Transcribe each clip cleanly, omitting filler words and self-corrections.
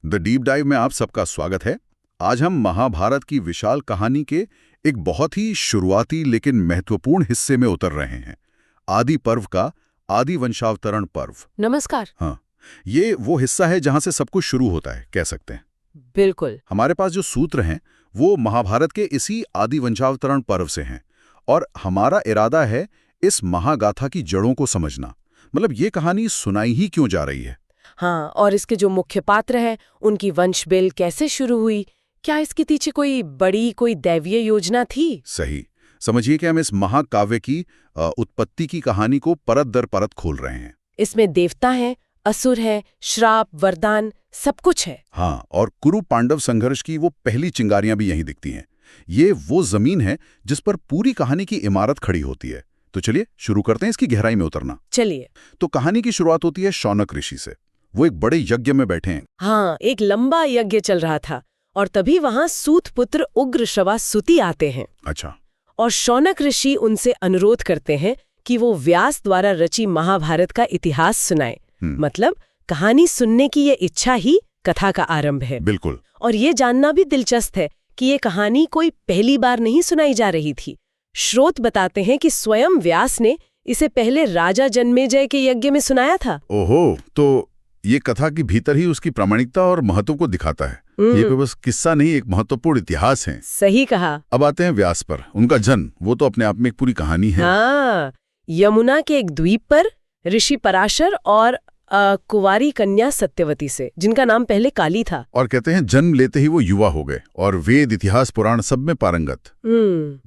The deep dive में आप सबका स्वागत है। आज हम महाभारत की विशाल कहानी के एक बहुत ही शुरुआती लेकिन महत्वपूर्ण हिस्से में उतर रहे हैं, आदि पर्व का आदि वंशावतरण पर्व। नमस्कार। हाँ, ये वो हिस्सा है जहां से सब कुछ शुरू होता है, कह सकते हैं। बिल्कुल। हमारे पास जो सूत्र हैं वो महाभारत के इसी आदि वंशावतरण पर्व से हैं, और हमारा इरादा है इस महागाथा की जड़ों को समझना। मतलब ये कहानी सुनाई ही क्यों जा रही है। हाँ, और इसके जो मुख्य पात्र हैं उनकी वंशबिल कैसे शुरू हुई, क्या इसके पीछे कोई दैवीय योजना थी? सही समझिए कि हम इस महाकाव्य की उत्पत्ति की कहानी को परत दर परत खोल रहे हैं। इसमें देवता हैं, असुर हैं, श्राप, वरदान, सब कुछ है। हाँ, और कुरु पांडव संघर्ष की वो पहली चिंगारियां भी यहीं दिखती हैं। ये वो जमीन है जिस पर पूरी कहानी की इमारत खड़ी होती है। तो चलिए शुरू करते हैं इसकी गहराई में उतरना। चलिए। तो कहानी की शुरुआत होती है शौनक ऋषि से। वो एक बड़े यज्ञ में बैठे हैं। हाँ, एक लंबा यज्ञ चल रहा था और तभी वहां सूत पुत्र उग्रश्रवा सुति आते हैं। अच्छा। और शौनक ऋषि उनसे अनुरोध करते हैं कि वो व्यास द्वारा रची महाभारत का इतिहास सुनाए। मतलब कहानी सुनने की ये इच्छा ही कथा का आरंभ है। बिल्कुल। और ये जानना भी दिलचस्प है कि ये कहानी कोई पहली बार नहीं सुनाई जा रही थी। स्रोत बताते हैं कि स्वयं व्यास ने इसे पहले राजा जन्मेजय के यज्ञ में सुनाया था। ओहो, तो ये कथा के भीतर ही उसकी प्रामाणिकता और महत्व को दिखाता है। ये कोई बस किस्सा नहीं, एक महत्वपूर्ण इतिहास है। सही कहा। अब आते हैं व्यास पर। उनका जन्म वो तो अपने आप में एक पूरी कहानी है। हाँ, यमुना के एक द्वीप पर ऋषि पराशर और कुंवारी कन्या सत्यवती से, जिनका नाम पहले काली था। और कहते हैं जन्म लेते ही वो युवा हो गए और वेद, इतिहास, पुराण सब में पारंगत।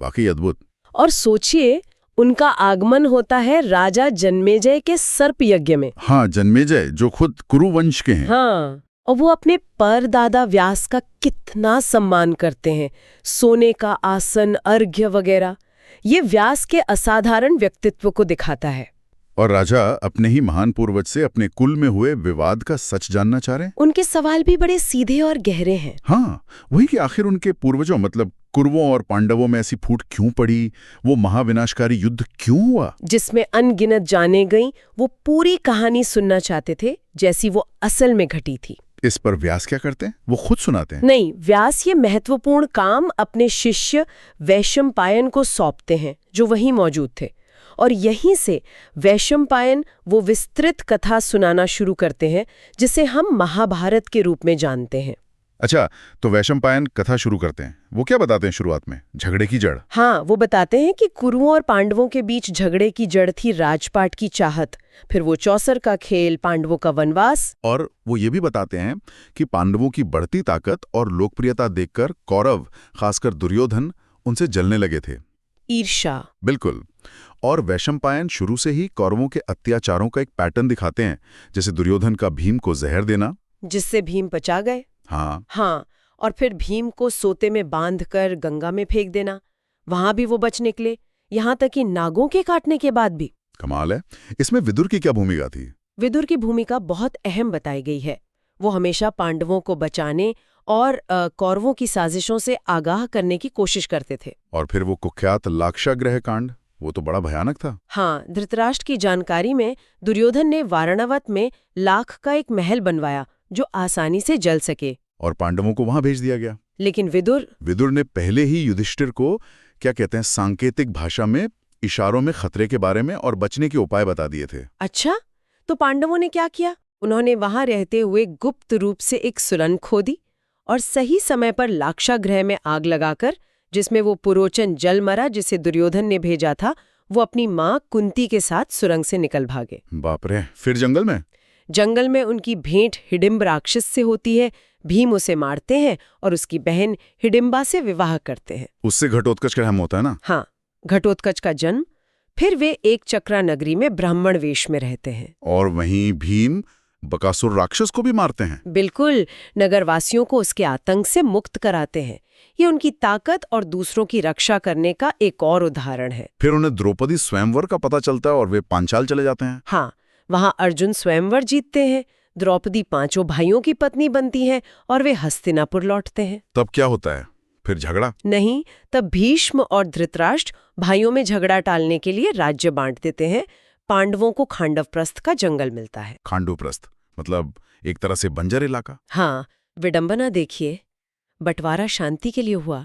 वाकई अद्भुत। और सोचिए, उनका आगमन होता है राजा जन्मेजय के सर्प यज्ञ में। हाँ, जन्मेजय जो खुद कुरुवंश के हैं। हाँ, और वो अपने परदादा व्यास का कितना सम्मान करते हैं, सोने का आसन, अर्घ्य वगैरह। ये व्यास के असाधारण व्यक्तित्व को दिखाता है। और राजा अपने ही महान पूर्वज से अपने कुल में हुए विवाद का सच जानना चाह रहे हैं। उनके सवाल भी बड़े सीधे और गहरे हैं। हाँ, वही कि आखिर उनके पूर्वजों मतलब कुरवों और पांडवों में ऐसी फूट क्यों पड़ी, वो महाविनाशकारी युद्ध क्यों हुआ जिसमें अनगिनत जाने गई। वो पूरी कहानी सुनना चाहते थे जैसी वो असल में घटी थी। इस पर व्यास क्या करते हैं? वो खुद सुनाते हैं? नहीं, व्यास ये महत्वपूर्ण काम अपने शिष्य वैशंपायन को सौंपते हैं, जो वहीं मौजूद थे। और यहीं से वैशंपायन वो विस्तृत कथा सुनाना शुरू करते हैं जिसे हम महाभारत के रूप में जानते हैं। अच्छा, तो वैशंपायन कथा शुरू करते हैं। वो क्या बताते हैं शुरुआत में? झगड़े की जड़। हाँ, वो बताते हैं कि कुरुओं और पांडवों के बीच झगड़े की जड़ थी राजपाट की चाहत, फिर वो चौसर का खेल, पांडवों का वनवास। और वो ये भी बताते हैं कि पांडवों की बढ़ती ताकत और लोकप्रियता देखकर कौरव, खासकर दुर्योधन, उनसे जलने लगे थे। ईर्ष्या। बिल्कुल। और वैशंपायन शुरू से ही कौरवों के अत्याचारों का एक पैटर्न दिखाते हैं, जैसे दुर्योधन का भीम को जहर देना, जिससे भीम बचा गए। हाँ, और फिर भीम को सोते में बांधकर गंगा में फेंक देना, वहां भी वो बच निकले, यहाँ तक कि नागों के काटने के बाद भी। कमाल है। इसमें विदुर की क्या भूमिका थी? विदुर की भूमिका बहुत अहम बताई गई है। वो हमेशा पांडवों को बचाने और कौरवों की साजिशों से आगाह करने की कोशिश करते थे। और फिर वो कुख्यात लाक्षागृह कांड, वो तो बड़ा भयानक था। हाँ, धृतराष्ट्र की जानकारी में दुर्योधन ने वाराणवत में लाख का एक महल बनवाया जो आसानी से जल सके, और पांडवों को वहां भेज दिया गया। लेकिन विदुर ने पहले ही युधिष्ठिर को क्या कहते हैं, सांकेतिक भाषा में इशारों में खतरे के बारे में और बचने के उपाय बता दिए थे। अच्छा, तो पांडवों ने क्या किया? उन्होंने वहां रहते हुए गुप्त रूप से एक सुरंग खोदी और सही समय पर लाक्षागृह में आग लगाकर, जिसमें वो पुरोचन जल मरा जिसे दुर्योधन ने भेजा था, वो अपनी मां कुंती के साथ सुरंग से निकल भागे। बाप रे। फिर जंगल में उनकी भेंट हिडिंब राक्षस से होती है। भीम उसे मारते हैं और उसकी बहन हिडिंबा से विवाह करते हैं। उससे घटोत्कच का हम होता है ना? हाँ, घटोत्कच का जन्म। फिर वे एक चक्रा नगरी में ब्राह्मण वेश में रहते हैं। और वहीं भीम बकासुर राक्षस को भी मारते हैं। बिल्कुल, नगरवासियों को उसके आतंक से मुक्त कराते हैं। ये उनकी ताकत और दूसरों की रक्षा करने का एक और उदाहरण है। फिर उन्हें द्रौपदी स्वयंवर का पता चलता है और वे पांचाल चले जाते हैं। हाँ, वहां अर्जुन स्वयंवर जीतते हैं, द्रौपदी 5 भाइयों की पत्नी बनती है और वे हस्तिनापुर लौटते हैं। तब क्या होता है? फिर झगड़ा? नहीं, तब भीष्म और धृतराष्ट्र भाइयों में झगड़ा टालने के लिए राज्य बांट देते हैं। पांडवों को खांडवप्रस्थ का जंगल मिलता है। खांडवप्रस्थ मतलब एक तरह से बंजर इलाका। हाँ, विडंबना देखिए, बंटवारा शांति के लिए हुआ,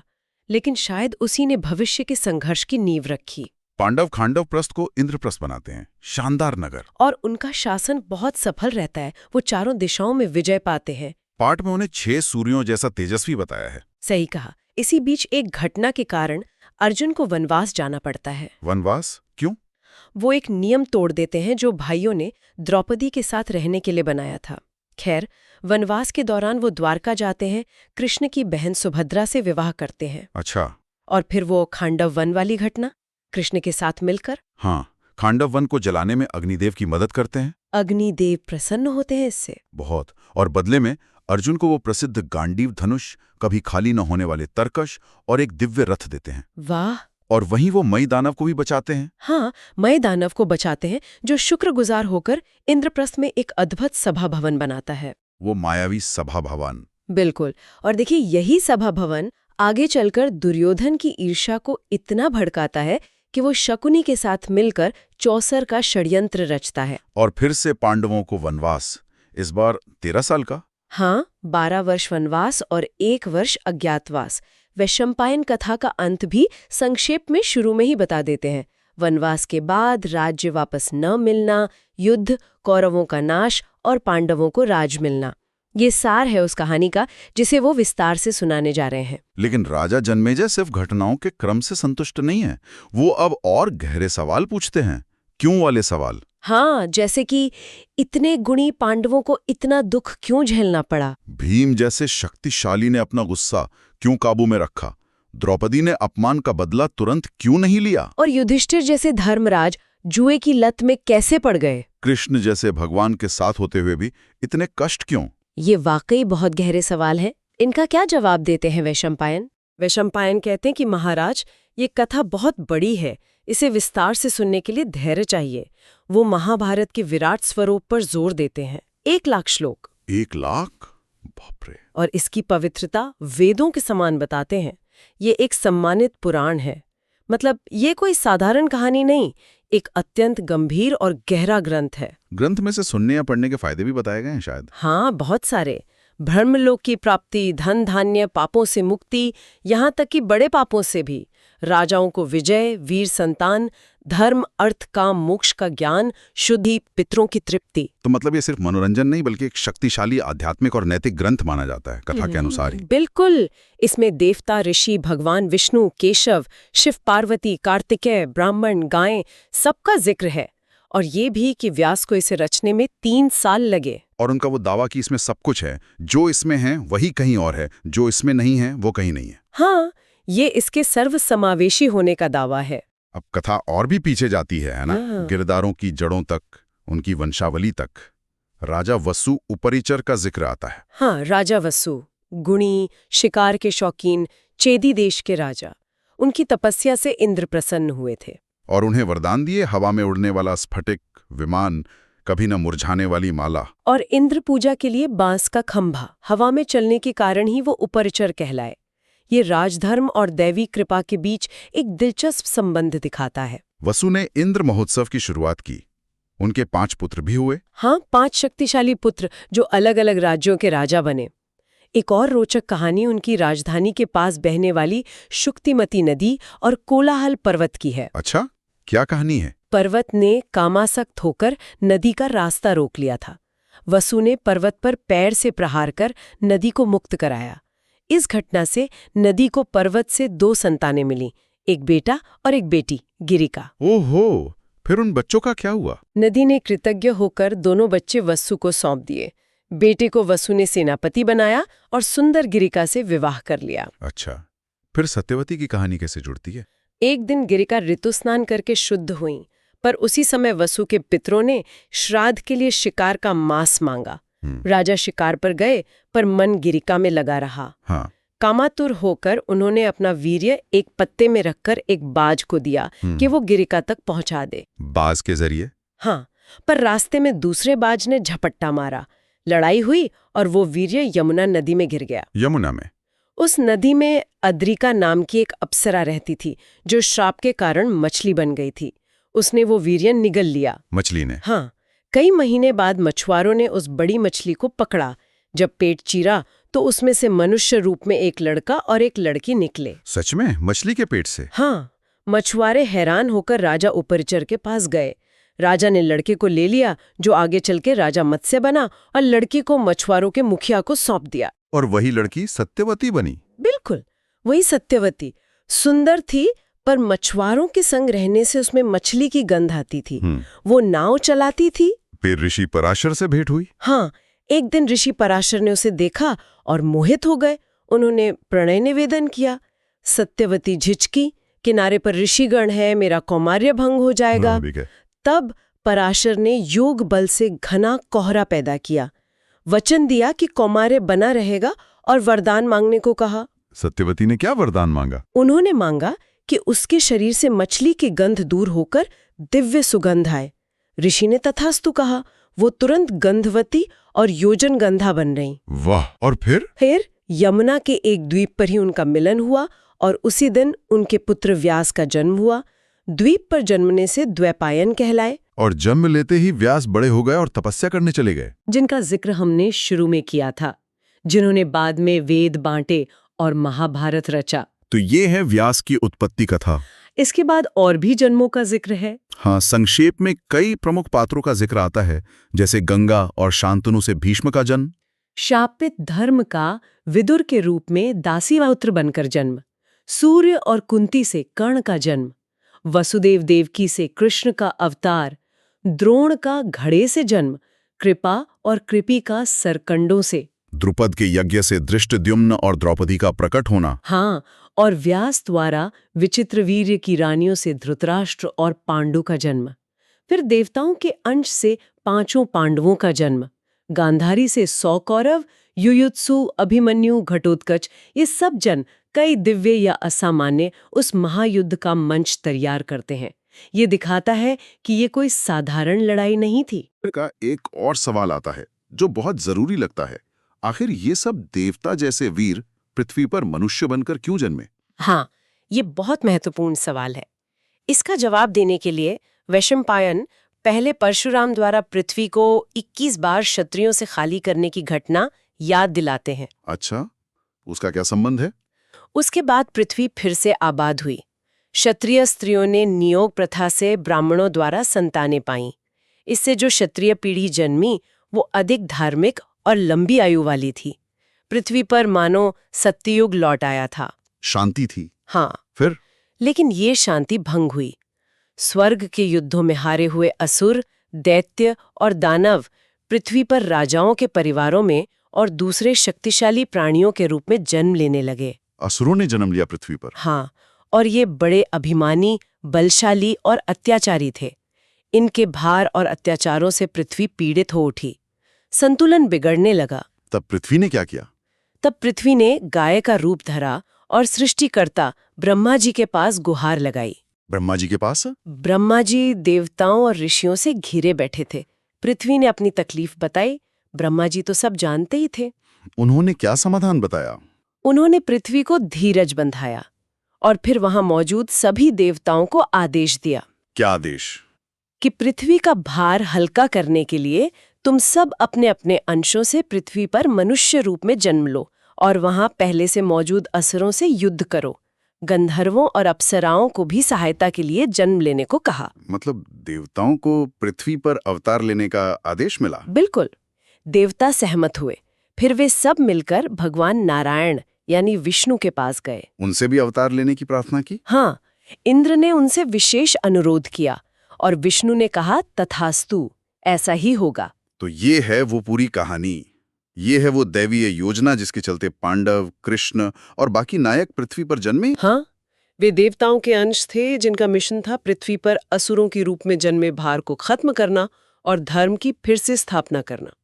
लेकिन शायद उसी ने भविष्य के संघर्ष की नींव रखी। पांडव खांडवप्रस्थ को इंद्रप्रस्थ बनाते हैं, शानदार नगर। और उनका शासन बहुत सफल रहता है, वो चारों दिशाओं में विजय पाते हैं। पाठ में उन्हें 6 सूर्यों जैसा तेजस्वी बताया है। सही कहा। इसी बीच एक घटना के कारण अर्जुन को वनवास जाना पड़ता है। वनवास क्यों? वो एक नियम तोड़ देते हैं जो भाइयों ने द्रौपदी के साथ रहने के लिए बनाया था। खैर, वनवास के दौरान वो द्वारका जाते हैं, कृष्ण की बहन सुभद्रा से विवाह करते हैं। अच्छा। और फिर वो खांडव वन वाली घटना, कृष्ण के साथ मिलकर। हाँ, खांडव वन को जलाने में अग्निदेव की मदद करते हैं। अग्निदेव प्रसन्न होते हैं इससे बहुत। और बदले में अर्जुन को वो प्रसिद्ध गांडीव धनुष, कभी खाली न होने वाले तरकश और एक दिव्य रथ देते हैं। वाह। और वहीं वो मई दानव को भी बचाते हैं। हाँ, मय दानव को बचाते हैं, जो शुक्रगुजार होकर इंद्रप्रस्थ में एक अद्भुत सभा भवन बनाता है। वो मायावी सभा भवन। बिल्कुल। और देखिए, यही सभा भवन आगे चलकर दुर्योधन की ईर्ष्या को इतना भड़काता है कि वो शकुनी के साथ मिलकर चौसर का षड्यंत्र रचता है। और फिर से पांडवों को वनवास, इस बार 13 साल का। हाँ, 12 वर्ष वनवास और 1 वर्ष अज्ञातवास। वैशंपायन कथा का अंत भी संक्षेप में शुरू में ही बता देते हैं। वनवास के बाद राज्य वापस न मिलना, युद्ध, कौरवों का नाश और पांडवों को राज मिलना। ये सार है उस कहानी का जिसे वो विस्तार से सुनाने जा रहे हैं। लेकिन राजा जन्मेजय सिर्फ घटनाओं के क्रम से संतुष्ट नहीं है। वो अब और गहरे सवाल पूछते हैं। क्यों वाले सवाल। हाँ, जैसे कि इतने गुणी पांडवों को इतना दुख क्यों झेलना पड़ा? भीम जैसे शक्तिशाली ने अपना गुस्सा क्यों काबू में रखा? द्रौपदी ने अपमान का बदला तुरंत क्यों नहीं लिया? और युधिष्ठिर जैसे धर्मराज जुए की लत में कैसे पड़ गए? कृष्ण जैसे भगवान के साथ होते हुए भी इतने कष्ट क्यों? ये वाकई बहुत गहरे सवाल है। इनका क्या जवाब देते हैं वैशंपायन? वैशंपायन कहते हैं कि महाराज, ये कथा बहुत बड़ी है, इसे विस्तार से सुनने के लिए धैर्य चाहिए। वो महाभारत के विराट स्वरूप पर जोर देते हैं। 1 लाख श्लोक। 1 लाख? बाप रे। और इसकी पवित्रता वेदों के समान बताते हैं। ये एक सम्मानित पुराण है। मतलब ये कोई साधारण कहानी नहीं, एक अत्यंत गंभीर और गहरा ग्रंथ है। ग्रंथ में से सुनने या पढ़ने के फायदे भी बताए गए हैं शायद। हाँ, बहुत सारे। ब्रह्मलोक की प्राप्ति, धन धान्य, पापों से मुक्ति, यहाँ तक कि बड़े पापों से भी, राजाओं को विजय, वीर संतान, धर्म, अर्थ, काम, मोक्ष का ज्ञान, शुद्धि, पितरों की तृप्ति। तो मतलब ये सिर्फ मनोरंजन नहीं बल्कि एक शक्तिशाली आध्यात्मिक और नैतिक ग्रंथ माना जाता है कथा के अनुसार ही। बिल्कुल। इसमें देवता, ऋषि, भगवान विष्णु, केशव, शिव पार्वती, कार्तिकेय, ब्राह्मण, गायें, सबका जिक्र है। और ये भी कि व्यास को इसे रचने में 3 साल लगे। और उनका वो दावा कि इसमें सब कुछ है, जो इसमें है वही कहीं और है, जो इसमें नहीं है वो कहीं नहीं है। हाँ, ये इसके सर्वसमावेशी होने का दावा है। अब कथा और भी पीछे जाती है ना? हाँ। गिरदारों की जड़ों तक, उनकी वंशावली तक। राजा वसु उपरिचर का जिक्र आता है। हाँ, राजा वसु, गुणी, शिकार के शौकीन, चेदी देश के राजा। उनकी तपस्या से इंद्र प्रसन्न हुए थे और उन्हें वरदान दिए, हवा में उड़ने वाला स्फटिक विमान, कभी न मुरझाने वाली माला। और इंद्र पूजा के लिए बांस का खंभा। हवा में चलने के कारण ही वो उपरिचर कहलाए। ये राजधर्म और दैवी कृपा के बीच एक दिलचस्प संबंध दिखाता है। वसु ने इंद्र महोत्सव की शुरुआत की। उनके 5 पुत्र भी हुए। हाँ, 5 शक्तिशाली पुत्र जो अलग अलग राज्यों के राजा बने। एक और रोचक कहानी उनकी राजधानी के पास बहने वाली शुक्तिमती नदी और कोलाहल पर्वत की है। अच्छा, क्या कहानी है? पर्वत ने कामासक्त होकर नदी का रास्ता रोक लिया था। वसु ने पर्वत पर पैर से प्रहार कर नदी को मुक्त कराया। इस घटना से नदी को पर्वत से 2 संतानें मिली, एक बेटा और एक बेटी, गिरिका। ओहो, फिर उन बच्चों का क्या हुआ? नदी ने कृतज्ञ होकर दोनों बच्चे वसु को सौंप दिए। बेटे को वसु ने सेनापति बनाया और सुंदर गिरिका से विवाह कर लिया। अच्छा, फिर सत्यवती की कहानी कैसे जुड़ती है? एक दिन गिरिका ऋतु स्नान करके शुद्ध हुई, पर उसी समय वसु के पितरों ने श्राद्ध के लिए शिकार का मांस मांगा। राजा शिकार पर गए, पर मन गिरिका में लगा रहा। हाँ। कामातुर होकर उन्होंने अपना वीर्य एक पत्ते में रखकर एक बाज को दिया कि वो गिरिका तक पहुंचा दे। बाज के जरिए? हाँ, पर रास्ते में दूसरे बाज ने झपट्टा मारा। लड़ाई हुई और वो वीर्य यमुना नदी में गिर गया। यमुना में? उस नदी में अद्रिका नाम की एक अप्सरा रहती थी, जो श्राप के कारण मछली बन गई थी। उसने वो वीर्य निगल लिया। मछली ने? हाँ। कई महीने बाद मछुआरों ने उस बड़ी मछली को पकड़ा। जब पेट चीरा तो उसमें से मनुष्य रूप में एक लड़का और एक लड़की निकले। सच में? मछली के पेट से? हाँ। मछुआरे हैरान होकर राजा उपरिचर के पास गए। राजा ने लड़के को ले लिया, जो आगे चल के राजा मत्स्य बना, और लड़की को मछुआरों के मुखिया को सौंप दिया। और वही लड़की सत्यवती बनी? बिल्कुल, वही सत्यवती। सुंदर थी, पर मछुआरों के संग रहने से उसमें मछली की गंध आती थी। वो नाव चलाती थी। फिर ऋषि पराशर से भेंट हुई? हाँ, एक दिन ऋषि पराशर ने उसे देखा और मोहित हो गए। उन्होंने प्रणय निवेदन किया। सत्यवती झिझकी, किनारे पर ऋषिगण है, मेरा कौमार्य भंग हो जाएगा। तब पराशर ने योग बल से घना कोहरा पैदा किया, वचन दिया कि कौमार्य बना रहेगा और वरदान मांगने को कहा। सत्यवती ने क्या वरदान मांगा? उन्होंने मांगा कि उसके शरीर से मछली की गंध दूर होकर दिव्य सुगंध आए। ऋषि ने तथास्तु कहा। वो तुरंत गंधवती और योजन गंधा बन रही। वाह! और फिर यमुना के एक द्वीप पर ही उनका मिलन हुआ और उसी दिन उनके पुत्र व्यास का जन्म हुआ। द्वीप पर जन्मने से द्वैपायन कहलाए। और जन्म लेते ही व्यास बड़े हो गए और तपस्या करने चले गए, जिनका जिक्र हमने शुरू में किया था, जिन्होंने बाद में वेद बांटे और महाभारत रचा। तो ये है व्यास की उत्पत्ति कथा। इसके बाद और भी जन्मों का जिक्र है। हाँ, संक्षेप में कई प्रमुख पात्रों का जिक्र आता है, जैसे गंगा और शांतनु से भीष्म का जन्म, शापित धर्म का विदुर के रूप में दासीवाउत्र बनकर जन्म, सूर्य और कुंती से कर्ण का जन्म, वसुदेव देवकी से कृष्ण का अवतार, द्रोण का घड़े से जन्म, कृपा और कृपी का सरकंडों से, द्रुपद के यज्ञ से धृष्टद्युम्न और द्रौपदी का प्रकट होना, हाँ, और व्यास द्वारा विचित्रवीर्य की रानियों से धृतराष्ट्र और पांडु का जन्म। फिर देवताओं के अंश से 5 पांडवों का जन्म, गांधारी से 100 कौरव, युयुत्सु, अभिमन्यु, घटोत्कच, ये सब जन कई दिव्य या असामान्य उस महायुद्ध का मंच तैयार करते हैं। ये दिखाता है कि ये कोई साधारण लड़ाई नहीं थी। का एक और सवाल आता है जो बहुत जरूरी लगता है। आखिर ये सब देवता जैसे वीर पृथ्वी पर मनुष्य बनकर क्यों जन्मे? हाँ, ये बहुत महत्वपूर्ण सवाल है। इसका जवाब देने के लिए वैशंपायन पहले परशुराम द्वारा पृथ्वी को 21 बार क्षत्रियों से खाली करने की घटना याद दिलाते हैं। अच्छा, उसका क्या संबंध है? उसके बाद पृथ्वी फिर से आबाद हुई। क्षत्रिय स्त्रियों ने नियोग प्रथा से ब्राह्मणों द्वारा संतानें पाईं। इससे जो क्षत्रिय पीढ़ी जन्मी वो अधिक धार्मिक और लंबी आयु वाली थी। पृथ्वी पर मानो सत्ययुग लौट आया था। शांति थी। हाँ, फिर? लेकिन ये शांति भंग हुई। स्वर्ग के युद्धों में हारे हुए असुर, दैत्य और दानव पृथ्वी पर राजाओं के परिवारों में और दूसरे शक्तिशाली प्राणियों के रूप में जन्म लेने लगे। असुरों ने जन्म लिया पृथ्वी पर? हाँ, और ये बड़े अभिमानी, बलशाली और अत्याचारी थे। इनके भार और अत्याचारों से पृथ्वी पीड़ित हो उठी। संतुलन बिगड़ने लगा। तब पृथ्वी ने क्या किया? तब पृथ्वी ने गाय का रूप धरा और सृष्टिकर्ता ब्रह्मा जी के पास गुहार लगाई। ब्रह्मा जी के पास? ब्रह्मा जी देवताओं और ऋषियों से घिरे बैठे थे। पृथ्वी ने अपनी तकलीफ बताई। ब्रह्मा जी तो सब जानते ही थे। उन्होंने क्या समाधान बताया? उन्होंने पृथ्वी को धीरज बंधाया और फिर वहां मौजूद सभी देवताओं को आदेश दिया। क्या आदेश? कि पृथ्वी का भार हल्का करने के लिए तुम सब अपने अपने अंशों से पृथ्वी पर मनुष्य रूप में जन्म लो और वहां पहले से मौजूद असुरों से युद्ध करो। गंधर्वों और अप्सराओं को भी सहायता के लिए जन्म लेने को कहा। मतलब देवताओं को पृथ्वी पर अवतार लेने का आदेश मिला? बिल्कुल। देवता सहमत हुए। फिर वे सब मिलकर भगवान नारायण यानी विष्णु के पास गए। उनसे भी अवतार लेने की प्रार्थना की? हाँ, इंद्र ने उनसे विशेष अनुरोध किया और विष्णु ने कहा तथास्तु, ऐसा ही होगा। तो ये है वो पूरी कहानी। ये है वो दैवीय योजना जिसके चलते पांडव, कृष्ण और बाकी नायक पृथ्वी पर जन्मे। हाँ, वे देवताओं के अंश थे जिनका मिशन था पृथ्वी पर असुरों के रूप में जन्मे भार को खत्म करना और धर्म की फिर से स्थापना करना।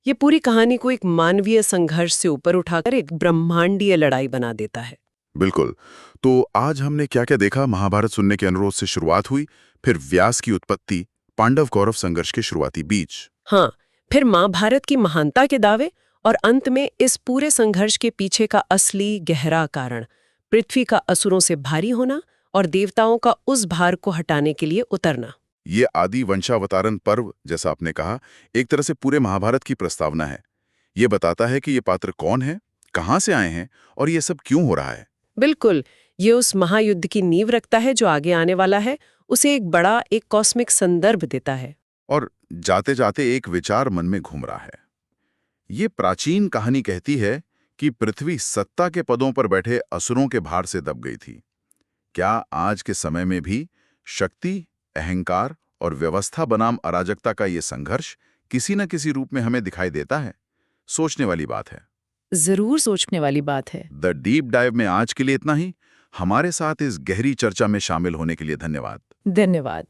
ये पूरी कहानी को एक मानवीय संघर्ष से ऊपर उठाकर एक ब्रह्मांडीय लड़ाई बना देता है। बिल्कुल। तो आज हमने क्या क्या देखा? महाभारत सुनने के अनुरोध से शुरुआत हुई, फिर व्यास की उत्पत्ति, पांडव कौरव संघर्ष के शुरुआती बीज। हाँ, फिर महाभारत की महानता के दावे और अंत में इस पूरे संघर्ष के पीछे का असली गहरा कारण, पृथ्वी का असुरों से भारी होना और देवताओं का उस भार को हटाने के लिए उतरना। ये आदि वंशावतारण पर्व, जैसा आपने कहा, एक तरह से पूरे महाभारत की प्रस्तावना है। ये बताता है कि ये पात्र कौन है कहाँ से आए हैं और ये सब क्यों हो रहा है? बिल्कुल, ये उस महायुद्ध की नींव रखता है जो आगे आने वाला है, उसे एक कॉस्मिक संदर्भ देता है। और जाते जाते एक विचार मन में घूम रहा है। ये प्राचीन कहानी कहती है कि पृथ्वी सत्ता के पदों पर बैठे असुरों के भार से दब गई थी। क्या आज के समय में भी शक्ति, अहंकार और व्यवस्था बनाम अराजकता का ये संघर्ष किसी न किसी रूप में हमें दिखाई देता है? सोचने वाली बात है। जरूर सोचने वाली बात है। द डीप डाइव में आज के लिए इतना ही। हमारे साथ इस गहरी चर्चा में शामिल होने के लिए धन्यवाद। धन्यवाद।